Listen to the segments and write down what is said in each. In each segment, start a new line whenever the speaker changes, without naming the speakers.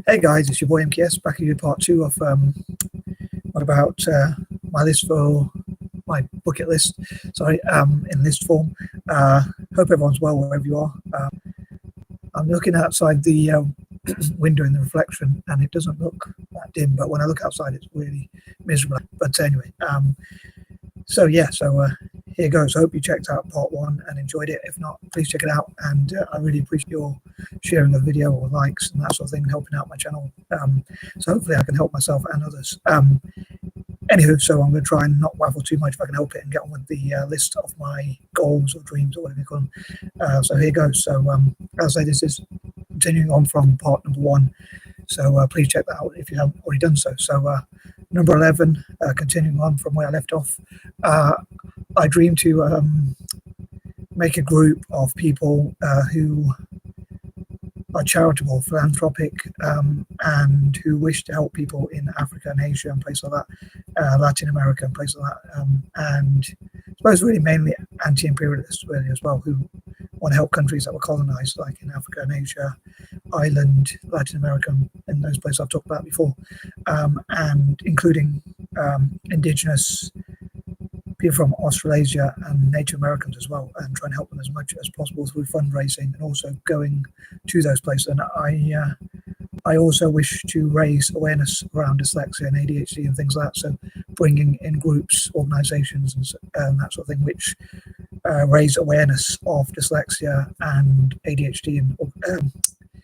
Hey guys, it's your boy M.K.S back here with part 2 of what about my list for my bucket list. Sorry, in list form. Hope everyone's well wherever you are. I'm looking outside the window in the reflection, and it doesn't look that dim. But when I look outside, it's really miserable. But anyway, so here goes. I hope you checked out part 1 and enjoyed it. If not, please check it out. And I really appreciate your sharing the video or likes and that sort of thing, helping out my channel. So hopefully I can help myself and others. Anywho, so I'm going to try and not waffle too much if I can help it and get on with the list of my goals or dreams or whatever you call them. So here goes. So as I say, this is continuing on from part number 1. So please check that out if you haven't already done so. So number 11, continuing on from where I left off. I dream to make a group of people who are charitable, philanthropic, and who wish to help people in Africa and Asia and places like that, Latin America and places like that, and I suppose really mainly anti-imperialists really as well, who want to help countries that were colonized, like in Africa and Asia, Ireland, Latin America, and those places I've talked about before, and including indigenous people from Australasia and Native Americans as well, and try and help them as much as possible through fundraising and also going to those places. And I also wish to raise awareness around dyslexia and ADHD and things like that. So bringing in groups, organisations, and that sort of thing, which raise awareness of dyslexia and ADHD and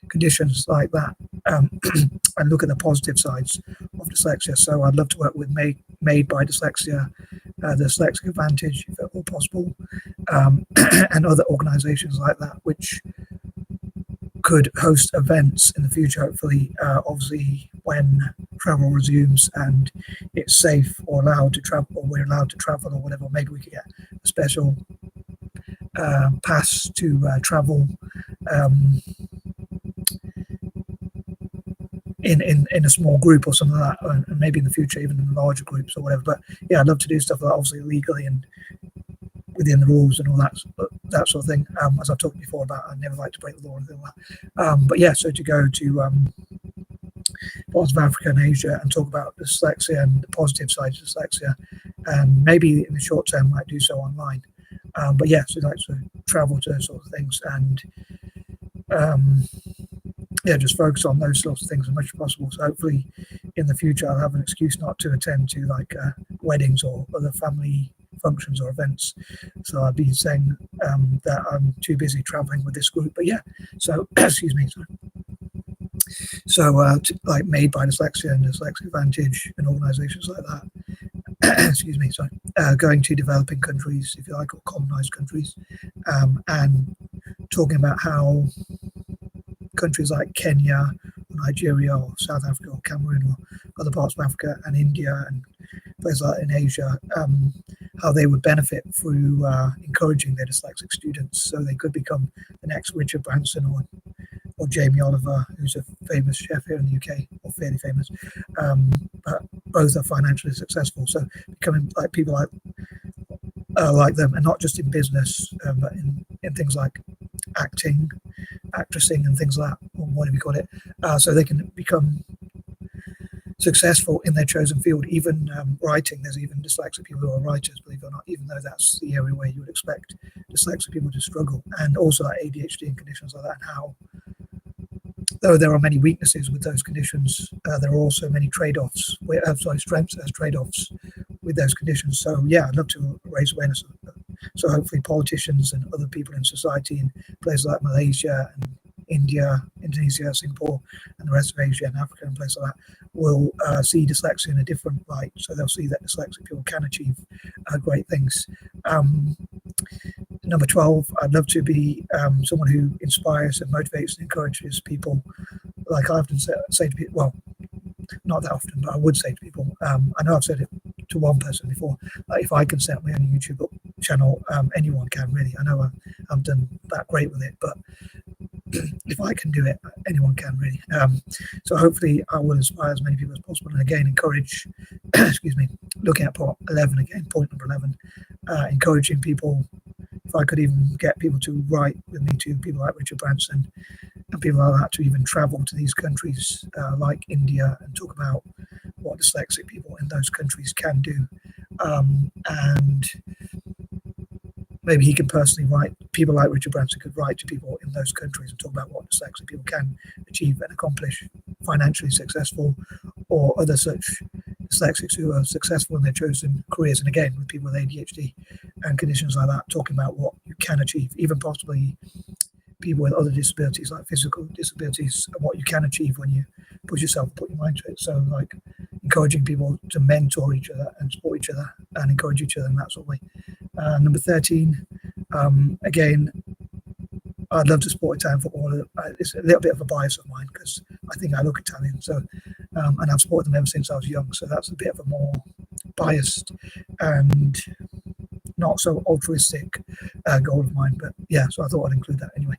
conditions like that, and look at the positive sides of dyslexia. So I'd love to work with Made by Dyslexia, the Dyslexic Advantage, if at all possible, and other organisations like that, which could host events in the future, hopefully, obviously when travel resumes and it's safe or allowed to travel, or we're allowed to travel or whatever. Maybe we could get a special pass to travel in a small group or something like that, and maybe in the future even in larger groups or whatever. But yeah, I'd love to do stuff like that, obviously legally and within the rules and all that sort of thing. As I've talked before about, I never like to break the law or anything like that. But yeah, so to go to parts of Africa and Asia and talk about dyslexia and the positive sides of dyslexia, and maybe in the short term might do so online. But yeah, so like to travel to those sort of things and yeah, just focus on those sorts of things as much as possible. So hopefully in the future I'll have an excuse not to attend to like weddings or other family functions or events. So I'd be saying that I'm too busy traveling with this group. But yeah, so excuse me. So like Made by Dyslexia and Dyslexic Advantage and organisations like that. Excuse me. Sorry. Going to developing countries, if you like, or colonized countries, and talking about how countries like Kenya, or Nigeria, or South Africa, or Cameroon, or other parts of Africa and India and places like in Asia, how they would benefit through encouraging their dyslexic students, so they could become the next Richard Branson or Jamie Oliver, who's a famous chef here in the UK, or fairly famous. But both are financially successful, so becoming like people like them, and not just in business, but in things like acting, actressing, and things like that, or whatever you call it, so they can become successful in their chosen field. Even writing, there's even dyslexic people who are writers, believe it or not, even though that's the area where you would expect dyslexic people to struggle. And also like ADHD and conditions like that, and how though there are many weaknesses with those conditions, there are also many trade-offs, strengths as trade-offs with those conditions. So yeah, I'd love to raise awareness of that. So hopefully politicians and other people in society in places like Malaysia and India, Indonesia, Singapore, and the rest of Asia and Africa and places like that will see dyslexia in a different light. So they'll see that dyslexic people can achieve great things. Number 12, I'd love to be someone who inspires and motivates and encourages people. Like I often say to people, well, not that often, but I would say to people, I know I've said it to one person before, like if I can set my own YouTube channel, anyone can really. I know I've done that great with it, but if I can do it, anyone can really. So hopefully I will inspire as many people as possible, and again encourage excuse me, looking at point 11 again, point number 11, encouraging people. If I could even get people to write with me, to people like Richard Branson, and people like that to even travel to these countries like India and talk about what dyslexic people in those countries can do. And maybe he can personally write, people like Richard Branson could write to people in those countries and talk about what dyslexic people can achieve and accomplish, financially successful, or other such dyslexics who are successful in their chosen careers. And again, with people with ADHD and conditions like that, talking about what you can achieve, even possibly people with other disabilities like physical disabilities, and what you can achieve when you push yourself and put your mind to it. So like encouraging people to mentor each other and support each other and encourage each other in that sort of way. Number 13, again, I'd love to support Italian football. It's a little bit of a bias of mine because I think I look Italian, so and I've supported them ever since I was young. So that's a bit of a more biased and not so altruistic goal of mine. But yeah, so I thought I'd include that anyway.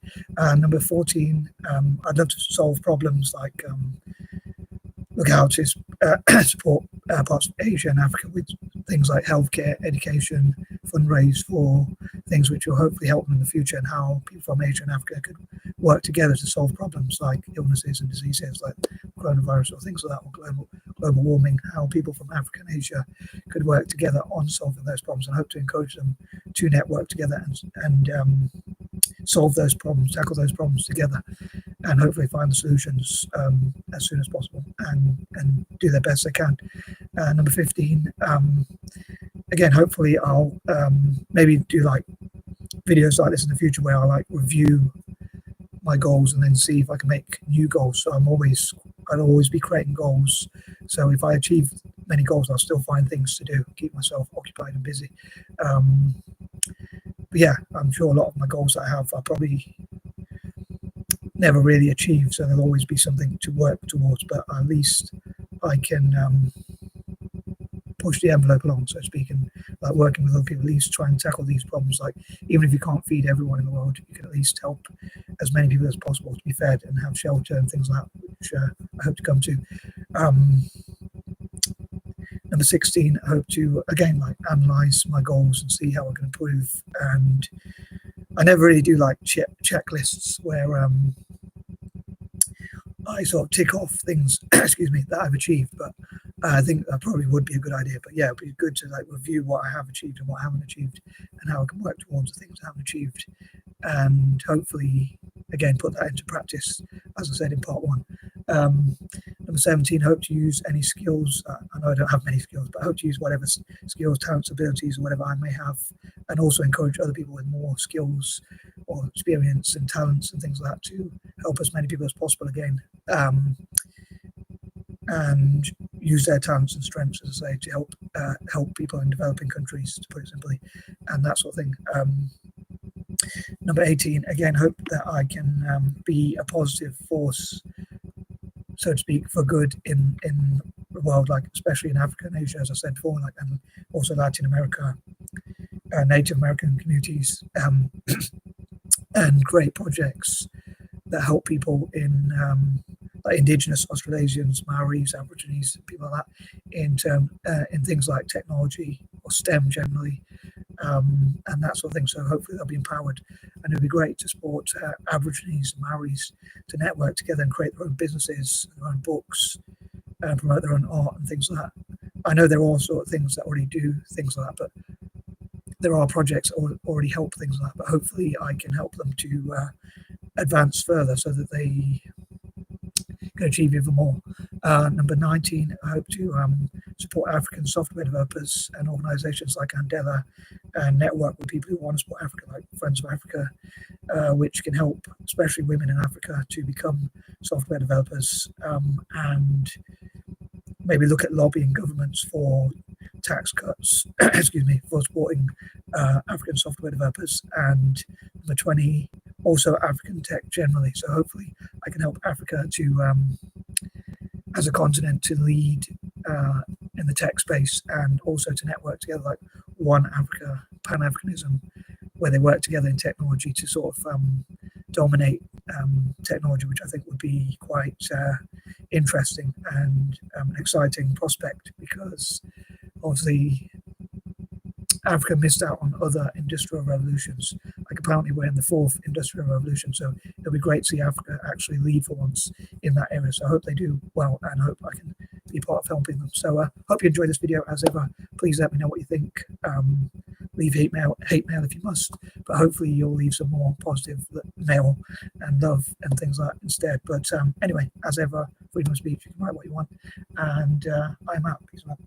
Number 14, I'd love to solve problems like look how to support parts of Asia and Africa with things like healthcare, education, fundraise for things which will hopefully help them in the future, and how people from Asia and Africa could work together to solve problems like illnesses and diseases like coronavirus or things like that, or global warming, how people from Africa and Asia could work together on solving those problems, and hope to encourage them to network together and solve those problems, tackle those problems together, and hopefully find the solutions as soon as possible and do their best they can. Number 15, again, hopefully I'll maybe do like videos like this in the future where I like review my goals and then see if I can make new goals. So I'll always be creating goals. So if I achieve many goals, I'll still find things to do, keep myself occupied and busy. But yeah, I'm sure a lot of my goals that I have are probably never really achieved, so there'll always be something to work towards, but at least I can push the envelope along, so to speak, and like working with other people, at least try and tackle these problems. Like even if you can't feed everyone in the world, you can at least help as many people as possible to be fed and have shelter and things like that, which I hope to come to. Number 16, I hope to again like analyze my goals and see how I can improve. And I never really do like checklists where I sort of tick off things, excuse me, that I've achieved. But I think that probably would be a good idea. But yeah, it'd be good to like review what I have achieved and what I haven't achieved, and how I can work towards the things I haven't achieved, and hopefully again put that into practice, as I said in part 1. Number 17, I hope to use any skills. I know I don't have many skills, but I hope to use whatever skills, talents, abilities, or whatever I may have, and also encourage other people with more skills or experience and talents and things like that to help as many people as possible again, and use their talents and strengths, as I say, to help people in developing countries, to put it simply, and that sort of thing. Number 18, again, hope that I can be a positive force, so to speak, for good in the world, like especially in Africa and Asia, as I said before, like, and also Latin America, Native American communities, and create projects that help people in like Indigenous Australasians, Maoris, Aborigines, people like that, in things like technology or STEM generally, and that sort of thing. So hopefully they'll be empowered, and it'll be great to support Aborigines and Maoris to network together and create their own businesses, their own books, and promote their own art and things like that. I know there are all sort of things that already do things like that, but there are projects that already help things like that. But hopefully I can help them to advance further so that they can achieve even more. Number 19, I hope to support African software developers and organizations like Andela, and network with people who want to support Africa, like Friends of Africa, which can help especially women in Africa to become software developers, and maybe look at lobbying governments for tax cuts, excuse me, for supporting African software developers. And number 20, also African tech generally. So hopefully I can help Africa to, as a continent, to lead in the tech space, and also to network together like One Africa, Pan-Africanism, where they work together in technology to sort of dominate technology, which I think would be quite interesting and an exciting prospect, because obviously Africa missed out on other industrial revolutions. I could apparently we're in the 4th industrial revolution, so it'll be great to see Africa actually lead for once in that area. So I hope they do well, and hope I can be part of helping them. So hope you enjoyed this video. As ever, please let me know what you think. Leave hate mail if you must, but hopefully you'll leave some more positive mail and love and things like that instead. But anyway, as ever, freedom of speech, you can write what you want, and I'm out. Peace out.